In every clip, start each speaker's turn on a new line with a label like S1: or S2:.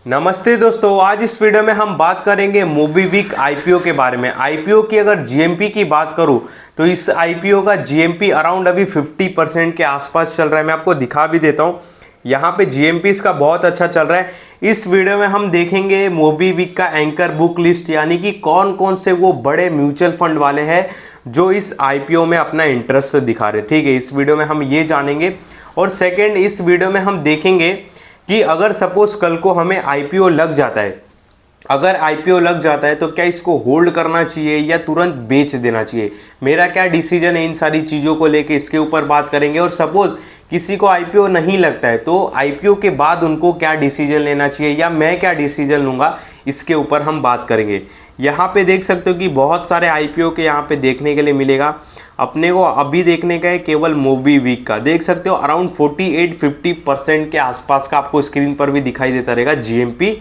S1: नमस्ते दोस्तों, आज इस वीडियो में हम बात करेंगे मोबीक्विक आईपीओ के बारे में। आईपीओ की अगर जीएमपी की बात करूं तो इस आईपीओ का जीएमपी अराउंड अभी 50% के आसपास चल रहा है। मैं आपको दिखा भी देता हूं, यहाँ पे जीएमपी इसका बहुत अच्छा चल रहा है। इस वीडियो में हम देखेंगे मोबीक्विक का एंकर बुक लिस्ट, यानी कि कौन कौन से वो बड़े म्यूचुअल फंड वाले हैं जो इस आईपीओ में अपना इंटरेस्ट दिखा रहे। ठीक है, इस वीडियो में हम ये जानेंगे। और सेकेंड, इस वीडियो में हम देखेंगे कि अगर सपोज कल को हमें आईपीओ लग जाता है, अगर आईपीओ लग जाता है तो क्या इसको होल्ड करना चाहिए या तुरंत बेच देना चाहिए, मेरा क्या डिसीजन है, इन सारी चीज़ों को लेके इसके ऊपर बात करेंगे। और सपोज किसी को आईपीओ नहीं लगता है तो आईपीओ के बाद उनको क्या डिसीजन लेना चाहिए या मैं क्या डिसीजन लूँगा, इसके ऊपर हम बात करेंगे। यहाँ पे देख सकते हो कि बहुत सारे आईपीओ के यहाँ पे देखने के लिए मिलेगा। अपने को अभी देखने का है केवल मोबीक्विक का, देख सकते हो अराउंड 48-50% के आसपास का आपको स्क्रीन पर भी दिखाई देता रहेगा, जीएमपी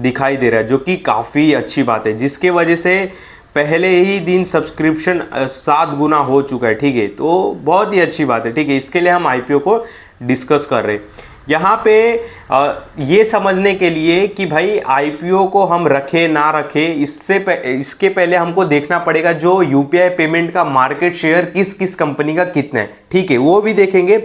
S1: दिखाई दे रहा है, जो कि काफ़ी अच्छी बात है, जिसके वजह से पहले ही दिन सब्सक्रिप्शन 7 गुना हो चुका है। ठीक है, तो बहुत ही अच्छी बात है। ठीक है, इसके लिए हम आईपीओ को डिस्कस कर रहे हैं। यहाँ पे ये समझने के लिए कि भाई आईपीओ को हम रखें ना रखें, इसके पहले हमको देखना पड़ेगा जो यूपीआई पेमेंट का मार्केट शेयर किस किस कंपनी का कितना है। ठीक है, वो भी देखेंगे,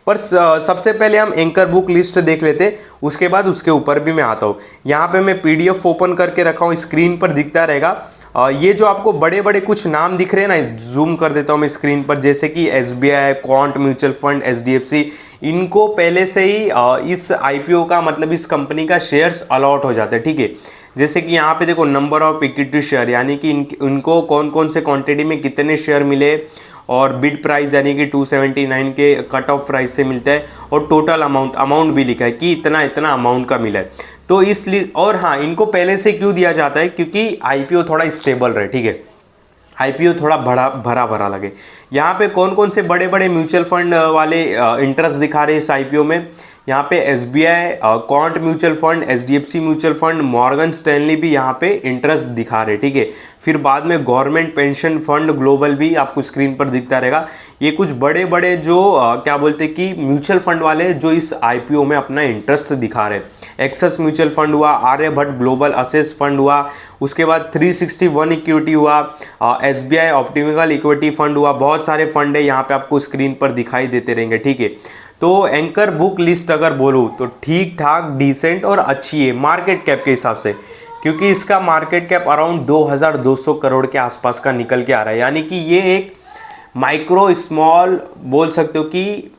S1: पर सबसे पहले हम एंकर बुक लिस्ट देख लेते, उसके बाद उसके ऊपर भी मैं आता हूँ। यहाँ पे मैं पीडीएफ ओपन करके रखा हूँ, स्क्रीन पर दिखता रहेगा। ये जो आपको बड़े बड़े कुछ नाम दिख रहे हैं ना, जूम कर देता हूँ मैं स्क्रीन पर, जैसे कि SBI, quant mutual fund, HDFC, इनको पहले से ही इस आईपीओ का मतलब इस कंपनी का शेयर्स अलॉट हो जाते हैं। ठीक है, जैसे कि यहाँ पे देखो नंबर ऑफ इक्विटी शेयर, यानी कि इनको कौन कौन से क्वांटिटी में कितने शेयर मिले, और बिड प्राइस यानी कि 279 के कट ऑफ प्राइस से मिलता है, और टोटल अमाउंट भी लिखा है कि इतना इतना अमाउंट का मिला है। तो इसलिए, और हाँ, इनको पहले से क्यों दिया जाता है, क्योंकि आईपीओ थोड़ा स्टेबल रहे। ठीक है, आईपीओ थोड़ा भरा लगे। यहाँ पे कौन कौन से बड़े बड़े म्यूचुअल फंड वाले इंटरेस्ट दिखा रहे हैं इस आईपीओ में, यहाँ पे SBI, quant mutual fund, HDFC mutual fund, Morgan Stanley भी यहाँ पे इंटरेस्ट दिखा रहे। ठीक है, फिर बाद में गवर्नमेंट पेंशन फंड ग्लोबल भी आपको स्क्रीन पर दिखता रहेगा। ये कुछ बड़े बड़े जो क्या बोलते कि म्यूचुअल फंड वाले जो इस आईपीओ में अपना इंटरेस्ट दिखा रहे। एक्सेस म्यूचुअल फंड हुआ, आर्यभट्ट ग्लोबल असेस फंड हुआ, उसके बाद 361 इक्विटी हुआ, एसबीआई ऑप्टिमिकल इक्विटी फंड हुआ, बहुत सारे फंड है यहाँ पे आपको स्क्रीन पर दिखाई देते रहेंगे। ठीक है, तो एंकर बुक लिस्ट अगर बोलूँ तो ठीक ठाक, डिसेंट और अच्छी है मार्केट कैप के हिसाब से, क्योंकि इसका मार्केट कैप अराउंड 2200 करोड़ के आसपास का निकल के आ रहा है। यानी कि ये एक माइक्रो स्मॉल बोल सकते हो कि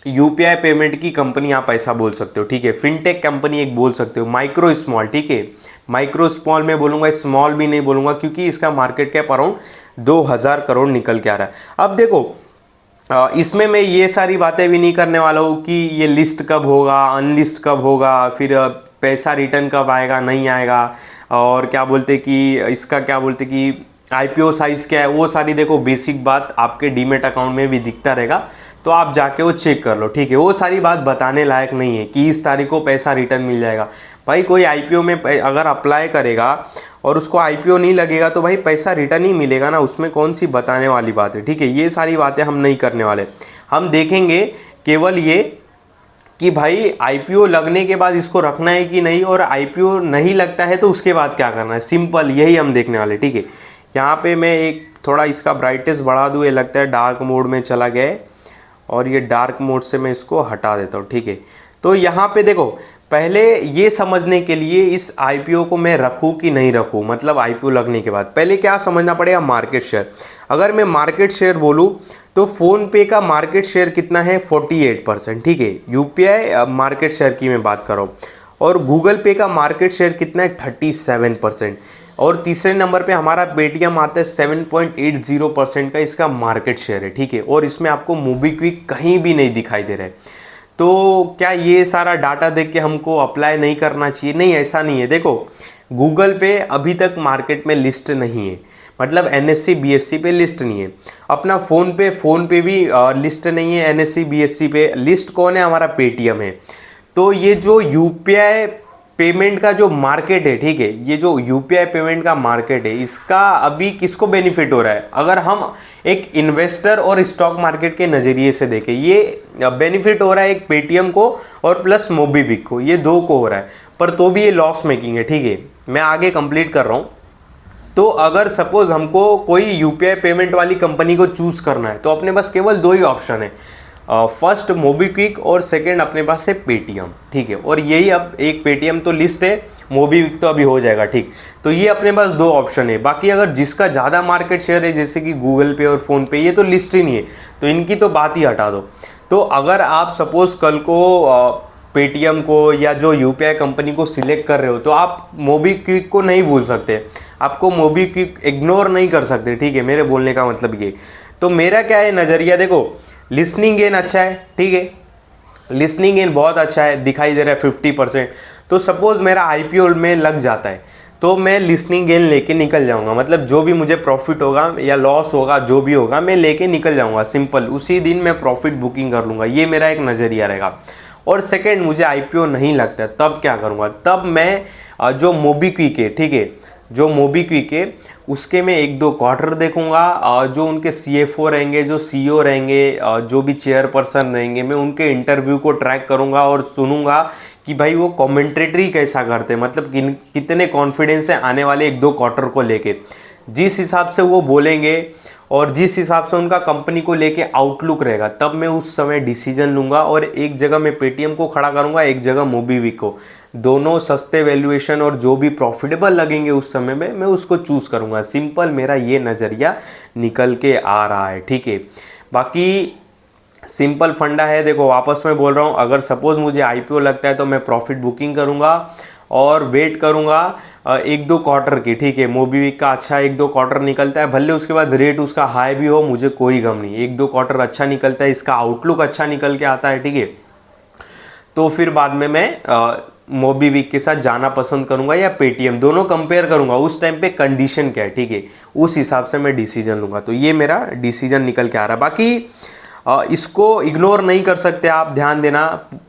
S1: यूपीआई पेमेंट की कंपनी आप ऐसा बोल सकते हो। ठीक है, फिनटेक कंपनी एक बोल सकते हो, माइक्रो स्मॉल। ठीक है, माइक्रो स्मॉल में बोलूँगा, स्मॉल भी नहीं बोलूँगा, क्योंकि इसका मार्केट कैप अराउंड 2000 करोड़ निकल के आ रहा है। अब देखो, इसमें मैं ये सारी बातें भी नहीं करने वाला हूँ कि ये लिस्ट कब होगा, अनलिस्ट कब होगा, फिर पैसा रिटर्न कब आएगा नहीं आएगा, और क्या बोलते कि इसका क्या बोलते कि आईपीओ साइज़ क्या है, वो सारी देखो बेसिक बात आपके डीमेट अकाउंट में भी दिखता रहेगा, तो आप जाके वो चेक कर लो। ठीक है, वो सारी बात बताने लायक नहीं है कि इस तारीख को पैसा रिटर्न मिल जाएगा। भाई कोई आईपीओ में अगर अप्लाई करेगा और उसको आईपीओ नहीं लगेगा तो भाई पैसा रिटर्न ही मिलेगा ना, उसमें कौन सी बताने वाली बात है। ठीक है, ये सारी बातें हम नहीं करने वाले। हम देखेंगे केवल ये कि भाई आईपीओ लगने के बाद इसको रखना है कि नहीं, और आईपीओ नहीं लगता है तो उसके बाद क्या करना है, सिंपल यही हम देखने वाले। ठीक है, यहाँ पे मैं एक थोड़ा इसका ब्राइटनेस बढ़ा दूँ, ये लगता है डार्क मोड में चला गया है, और ये डार्क मोड से मैं इसको हटा देता हूँ। ठीक है, तो यहाँ पे देखो, पहले ये समझने के लिए इस आईपीओ को मैं रखूँ कि नहीं रखूँ, मतलब आईपीओ लगने के बाद पहले क्या समझना पड़ेगा, मार्केट शेयर। अगर मैं मार्केट शेयर बोलूँ तो फ़ोन पे का मार्केट शेयर कितना है, 48%। ठीक है, यूपीआई मार्केट शेयर की मैं बात कर रहा हूँ, और गूगल पे का मार्केट शेयर कितना है, 37%, और तीसरे नंबर पे हमारा पेटीएम आता है 7.80% का इसका मार्केट शेयर है। ठीक है, और इसमें आपको मोबीक्विक कहीं भी नहीं दिखाई दे रहा है। तो क्या ये सारा डाटा देख के हमको अप्लाई नहीं करना चाहिए? नहीं, ऐसा नहीं है। देखो, गूगल पे अभी तक मार्केट में लिस्ट नहीं है, मतलब एनएससी बीएससी पे लिस्ट नहीं है। अपना फ़ोन पे भी लिस्ट नहीं है, एनएससी बीएससी पे लिस्ट कौन है, हमारा पेटीएम है। तो ये जो यूपीआई पेमेंट का जो मार्केट है, ठीक है, ये जो यूपीआई पेमेंट का मार्केट है, इसका अभी किसको बेनिफिट हो रहा है? अगर हम एक इन्वेस्टर और स्टॉक मार्केट के नज़रिए से देखें, ये बेनिफिट हो रहा है एक पेटीएम को और प्लस मोबीक्विक को, ये दो को हो रहा है, पर तो भी ये लॉस मेकिंग है, ठीक है। मैं आगे कंप्लीट कर रहा हूँ। तो अगर सपोज हमको कोई यूपीआई पेमेंट वाली कंपनी को चूज करना है, तो अपने पास केवल दो ही ऑप्शन है, फर्स्ट मोबीक्विक और सेकंड अपने पास है पेटीएम, ठीक है। और यही अब एक पेटीएम तो लिस्ट है, मोबीक्विक तो अभी हो जाएगा, ठीक। तो ये अपने पास दो ऑप्शन है। बाकी अगर जिसका ज़्यादा मार्केट शेयर है, जैसे कि गूगल पे और फ़ोन पे, ये तो लिस्ट ही नहीं है, तो इनकी तो बात ही हटा दो। तो अगर आप सपोज कल को पेटीएम को या जो यूपीआई कंपनी को सिलेक्ट कर रहे हो, तो आप मोबीक्विक को नहीं भूल सकते, आपको मोबीक्विक इग्नोर नहीं कर सकते, ठीक है। मेरे बोलने का मतलब ये। तो मेरा क्या है नज़रिया, देखो लिसनिंग गेन अच्छा है, ठीक है, लिसनिंग गेन बहुत अच्छा है, दिखाई दे रहा है 50%। तो सपोज मेरा आईपीओ में लग जाता है, तो मैं लिसनिंग गेन लेके निकल जाऊंगा, मतलब जो भी मुझे प्रॉफिट होगा या लॉस होगा, जो भी होगा मैं लेके निकल जाऊंगा, सिंपल, उसी दिन मैं प्रॉफिट बुकिंग कर लूँगा। ये मेरा एक नज़रिया रहेगा। और सेकेंड, मुझे आईपीओ नहीं लगता, तब क्या करूँगा, तब मैं जो मोबीक्विक है, ठीक है, जो मोबीक्विक है उसके मैं एक दो क्वार्टर देखूंगा, जो उनके सीएफओ रहेंगे, जो सीईओ रहेंगे, जो भी चेयरपर्सन रहेंगे, मैं उनके इंटरव्यू को ट्रैक करूंगा और सुनूंगा कि भाई वो कमेंटेटरी कैसा करते हैं, मतलब कितने कॉन्फिडेंस है आने वाले एक दो क्वार्टर को लेके। जिस हिसाब से वो बोलेंगे और जिस हिसाब से उनका कंपनी को लेके आउटलुक रहेगा, तब मैं उस समय डिसीजन लूँगा। और एक जगह मैं पेटीएम को खड़ा करूँगा, एक जगह मोबीक्विक को, दोनों सस्ते वैल्यूएशन और जो भी प्रॉफिटेबल लगेंगे उस समय में मैं उसको चूज़ करूँगा। सिंपल मेरा ये नज़रिया निकल के आ रहा है, ठीक है। बाकी सिंपल फंडा है, देखो वापस मैं बोल रहा हूँ, अगर सपोज़ मुझे आईपीओ लगता है तो मैं प्रॉफिट बुकिंग करूँगा और वेट करूँगा एक दो क्वार्टर की, ठीक है। मोबीक्विक का अच्छा एक दो क्वार्टर निकलता है, भले उसके बाद रेट उसका हाई भी हो, मुझे कोई गम नहीं, एक दो क्वार्टर अच्छा निकलता है, इसका आउटलुक अच्छा निकल के आता है, ठीक है। तो फिर बाद में मैं मोबीक्विक के साथ जाना पसंद करूंगा या पेटीएम, दोनों कंपेयर करूंगा उस टाइम पे कंडीशन क्या है, ठीक है, उस हिसाब से मैं डिसीजन लूंगा। तो ये मेरा डिसीजन निकल के आ रहा है। बाकी इसको इग्नोर नहीं कर सकते आप, ध्यान देना।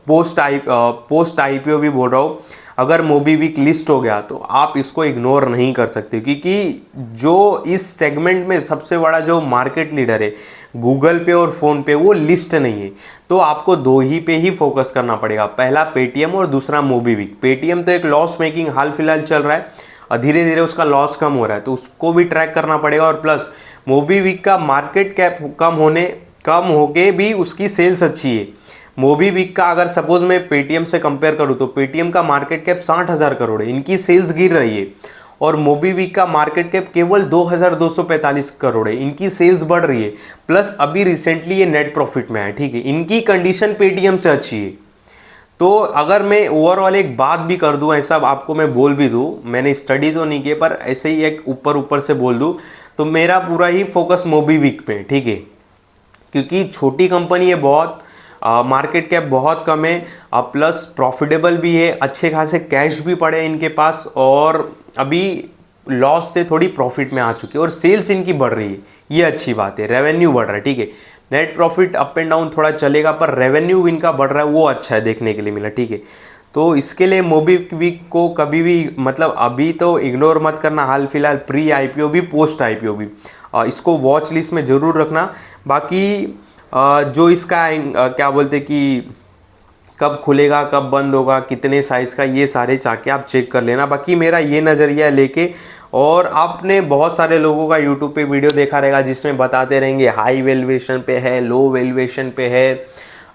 S1: पोस्ट आईपीओ भी बोल रहा हूँ, अगर मोबीक्विक लिस्ट हो गया तो आप इसको इग्नोर नहीं कर सकते, क्योंकि जो इस सेगमेंट में सबसे बड़ा जो मार्केट लीडर है गूगल पे और फ़ोन पे, वो लिस्ट नहीं है। तो आपको दो ही पे ही फोकस करना पड़ेगा, पहला पेटीएम और दूसरा मोबीक्विक। पेटीएम तो एक लॉस मेकिंग हाल फिलहाल चल रहा है और धीरे धीरे उसका लॉस कम हो रहा है, तो उसको भी ट्रैक करना पड़ेगा। और प्लस मोबीक्विक का मार्केट कैप कम होके भी उसकी सेल्स अच्छी है। मोबीक्विक का अगर सपोज मैं पेटीएम से कंपेयर करूँ तो पेटीएम का मार्केट कैप 60,000 करोड़ है, इनकी सेल्स गिर रही है। और मोबीक्विक का मार्केट कैप केवल 2,245 करोड़ है, इनकी सेल्स बढ़ रही है। प्लस अभी रिसेंटली ये नेट प्रॉफिट में है, ठीक है, इनकी कंडीशन पेटीएम से अच्छी है। तो अगर मैं ओवरऑल एक बात भी कर दूं, ऐसा आपको मैं बोल भी दूं, मैंने स्टडी तो नहीं की पर ऐसे ही एक ऊपर से बोल दूं, तो मेरा पूरा ही फोकस मोबीक्विक पे, ठीक है, क्योंकि छोटी कंपनी है बहुत, मार्केट कैप बहुत कम है, प्लस प्रॉफिटेबल भी है, अच्छे खासे कैश भी पड़े हैं इनके पास, और अभी लॉस से थोड़ी प्रॉफिट में आ चुकी है और सेल्स इनकी बढ़ रही है, ये अच्छी बात है, रेवेन्यू बढ़ रहा है, ठीक है। Net profit up and down थोड़ा चलेगा पर रेवेन्यू इनका बढ़ रहा है, वो अच्छा है, देखने के लिए मिला, ठीक है। तो इसके लिए मोबीक्विक को कभी भी, मतलब अभी तो इग्नोर मत करना, हाल फिलहाल प्री आईपीओ भी पोस्ट आईपीओ भी, इसको वॉच लिस्ट में ज़रूर रखना। बाकी जो इसका क्या बोलते कि कब खुलेगा कब बंद होगा कितने साइज़ का, ये सारे चाके आप चेक कर लेना। बाकी मेरा ये नज़रिया लेके, और आपने बहुत सारे लोगों का यूट्यूब पे वीडियो देखा रहेगा जिसमें बताते रहेंगे हाई वैल्यूएशन पे है, लो वैल्यूएशन पे है,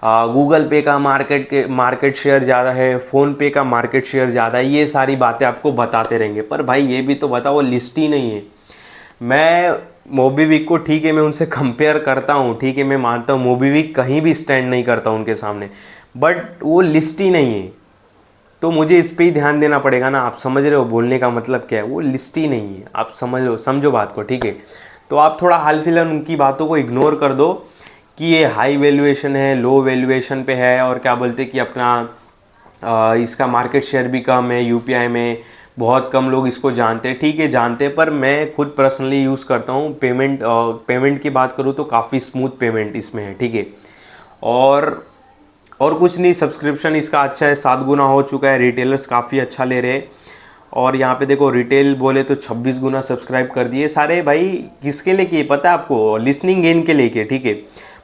S1: गूगल पे का मार्केट शेयर ज़्यादा है, फ़ोन पे का मार्केट शेयर ज़्यादा है, ये सारी बातें आपको बताते रहेंगे। पर भाई ये भी तो बताओ, वो लिस्ट ही नहीं है। मैं मोबीक्विक को, ठीक है, मैं उनसे कंपेयर करता हूँ, ठीक है, मैं मानता हूँ मोबीक्विक कहीं भी स्टैंड नहीं करता उनके सामने, बट वो लिस्ट ही नहीं है। तो मुझे इस पे ही ध्यान देना पड़ेगा ना, आप समझ रहे हो बोलने का मतलब क्या है, वो लिस्ट ही नहीं है, आप समझो बात को, ठीक है। तो आप थोड़ा हाल फिलहाल उनकी बातों को इग्नोर कर दो कि ये हाई वैल्यूएशन है, लो वैल्यूएशन पे है, और क्या बोलते कि अपना इसका मार्केट शेयर भी कम है, यूपीआई में बहुत कम लोग इसको जानते हैं, ठीक है, जानते हैं, पर मैं खुद पर्सनली यूज़ करता हूँ। पेमेंट की बात करूँ तो काफ़ी स्मूथ पेमेंट इसमें है, ठीक है। और और कुछ नहीं, सब्सक्रिप्शन इसका अच्छा है, 7 गुना हो चुका है, रिटेलर्स काफ़ी अच्छा ले रहे हैं। और यहाँ पे देखो रिटेल बोले तो 26 गुना सब्सक्राइब कर दिए सारे। भाई किसके लिए किए पता है आपको? लिसनिंग गेन के लिए किए, ठीक है।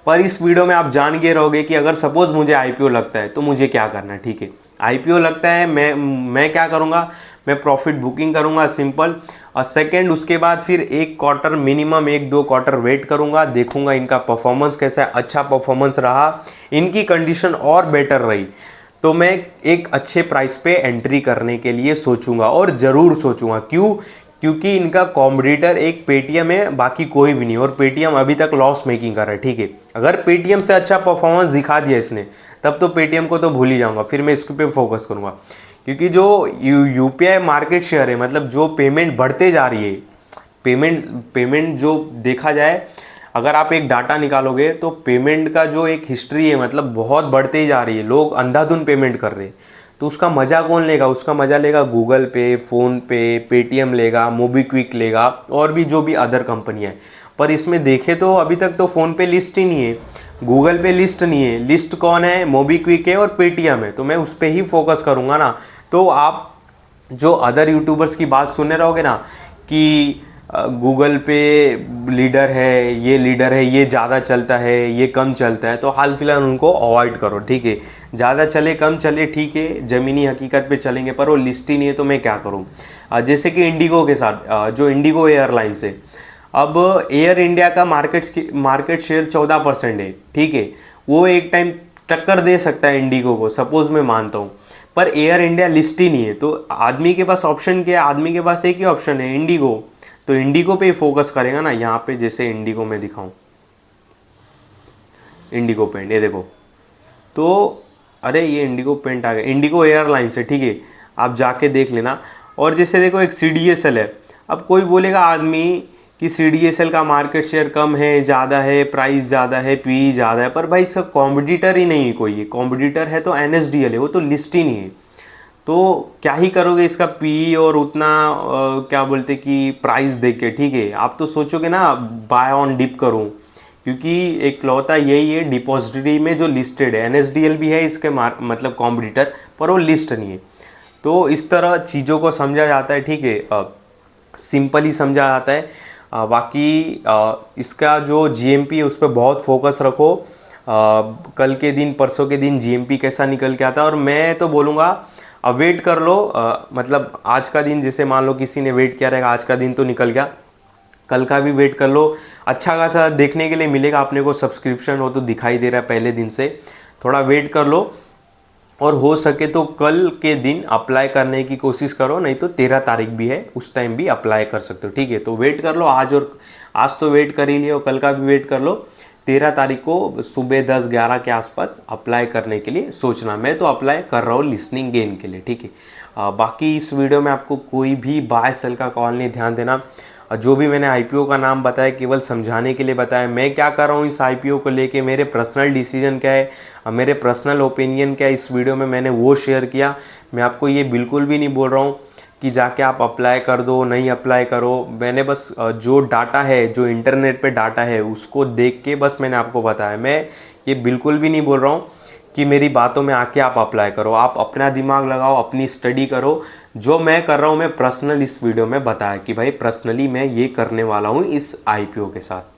S1: पर इस वीडियो में आप जान के रहोगे कि अगर सपोज मुझे आईपीओ लगता है तो मुझे क्या करना है, ठीक है। आईपीओ लगता है, मैं क्या करूँगा, मैं प्रॉफिट बुकिंग करूँगा, सिंपल। और सेकेंड, उसके बाद फिर 1 क्वार्टर, मिनिमम 1-2 क्वार्टर वेट करूँगा, देखूँगा इनका परफॉर्मेंस कैसा है। अच्छा परफॉर्मेंस रहा, इनकी कंडीशन और बेटर रही, तो मैं एक अच्छे प्राइस पे एंट्री करने के लिए सोचूंगा, और ज़रूर सोचूंगा। क्यों? क्योंकि इनका कॉम्पिटिटर एक पेटीएम है, बाकी कोई भी नहीं, और पेटीएम अभी तक लॉस मेकिंग कर रहा है, ठीक है। अगर पेटीएम से अच्छा परफॉर्मेंस दिखा दिया इसने, तब तो पेटीएम को तो भूल ही जाऊंगा, फिर मैं इसके पे फोकस करूंगा। क्योंकि जो यूपीआई मार्केट शेयर है, मतलब जो पेमेंट बढ़ते जा रही है, पेमेंट जो देखा जाए, अगर आप एक डाटा निकालोगे तो पेमेंट का जो एक हिस्ट्री है, मतलब बहुत बढ़ते ही जा रही है, लोग अंधाधुन पेमेंट कर रहे हैं। तो उसका मज़ा कौन लेगा? उसका मज़ा लेगा गूगल पे, फ़ोन पे, पेटीएम लेगा, मोबीक्विक लेगा, और भी जो भी अदर कंपनियाँ हैं। पर इसमें देखे तो अभी तक तो फ़ोन पे लिस्ट ही नहीं है, गूगल पे लिस्ट नहीं है। लिस्ट कौन है? मोबीक्विक है और पेटीएम है। तो मैं उस पर ही फोकस करूँगा ना। तो आप जो अदर यूट्यूबर्स की बात सुनने रहोगे ना कि गूगल पे लीडर है, ये लीडर है, ये ज़्यादा चलता है, ये कम चलता है, तो हाल फिलहाल उनको अवॉइड करो, ठीक है। ज़्यादा चले कम चले ठीक है, ज़मीनी हकीकत पे चलेंगे, पर वो लिस्ट ही नहीं है तो मैं क्या करूँ। जैसे कि इंडिगो के साथ, जो इंडिगो एयरलाइंस है, अब एयर इंडिया का मार्केट शेयर 14% है, ठीक है। वो एक टाइम टक्कर दे सकता है इंडिगो को, सपोज मैं मानता हूँ, पर एयर इंडिया लिस्ट ही नहीं है। तो आदमी के पास ऑप्शन क्या है? आदमी के पास एक ही ऑप्शन है, इंडिगो। तो इंडिगो पे ही फोकस करेगा ना। यहाँ पे जैसे इंडिगो में दिखाऊं, इंडिगो पेंट, ये देखो, तो अरे ये इंडिगो पेंट आ गया, इंडिगो एयरलाइंस है, ठीक है, आप जाके देख लेना। और जैसे देखो एक CDSL है। अब कोई बोलेगा आदमी कि CDSL का मार्केट शेयर कम है, ज़्यादा है, प्राइस ज़्यादा है, PE ज़्यादा है, पर भाई इसका कॉम्पिटिटर ही नहीं है कोई। कॉम्पिटिटर है तो NSDL है, वो तो लिस्ट ही नहीं है। तो क्या ही करोगे इसका पी और उतना क्या बोलते कि प्राइस देख के, ठीक है। आप तो सोचोगे ना बाय ऑन डिप करूं, क्योंकि एक लौता यही है डिपॉजिटरी में जो लिस्टेड है। NSDL भी है इसके मतलब कॉम्पिटिटर, पर वो लिस्ट नहीं है। तो इस तरह चीज़ों को समझा जाता है, ठीक है, सिंपली समझा जाता है। बाकी इसका जो GMP है उस पर बहुत फोकस रखो। कल के दिन, परसों के दिन GMP कैसा निकल के आता है, और मैं तो बोलूँगा अब वेट कर लो। मतलब आज का दिन, जैसे मान लो किसी ने वेट किया रहेगा, आज का दिन तो निकल गया, कल का भी वेट कर लो। अच्छा खासा देखने के लिए मिलेगा अपने को, सब्सक्रिप्शन हो तो दिखाई दे रहा है पहले दिन से। थोड़ा वेट कर लो, और हो सके तो कल के दिन अप्लाई करने की कोशिश करो, नहीं तो 13 तारीख भी है, उस टाइम भी अप्लाई कर सकते हो, ठीक है। तो वेट कर लो आज, और आज तो वेट कर ही लिया, और कल का भी वेट कर लो। 13 तारीख को सुबह 10-11 के आसपास अप्लाई करने के लिए सोचना। मैं तो अप्लाई कर रहा हूँ लिसनिंग गेन के लिए, ठीक है। बाकी इस वीडियो में आपको कोई भी बाय सेल का कॉल नहीं, ध्यान देना। जो भी मैंने आईपीओ का नाम बताया केवल समझाने के लिए बताया। मैं क्या कर रहा हूँ इस आईपीओ को लेके, मेरे पर्सनल डिसीजन क्या है, मेरे पर्सनल ओपिनियन क्या है, इस वीडियो में मैंने वो शेयर किया। मैं आपको ये बिल्कुल भी नहीं बोल रहा हूँ कि जाके आप अप्लाई कर दो, नहीं अप्लाई करो। मैंने बस जो डाटा है, जो इंटरनेट पे डाटा है, उसको देख के बस मैंने आपको बताया। मैं ये बिल्कुल भी नहीं बोल रहा हूँ कि मेरी बातों में आके आप अप्लाई करो। आप अपना दिमाग लगाओ, अपनी स्टडी करो। जो मैं कर रहा हूँ, मैं पर्सनल इस वीडियो में बताया कि भाई पर्सनली मैं ये करने वाला हूँ इस आईपीओ के साथ।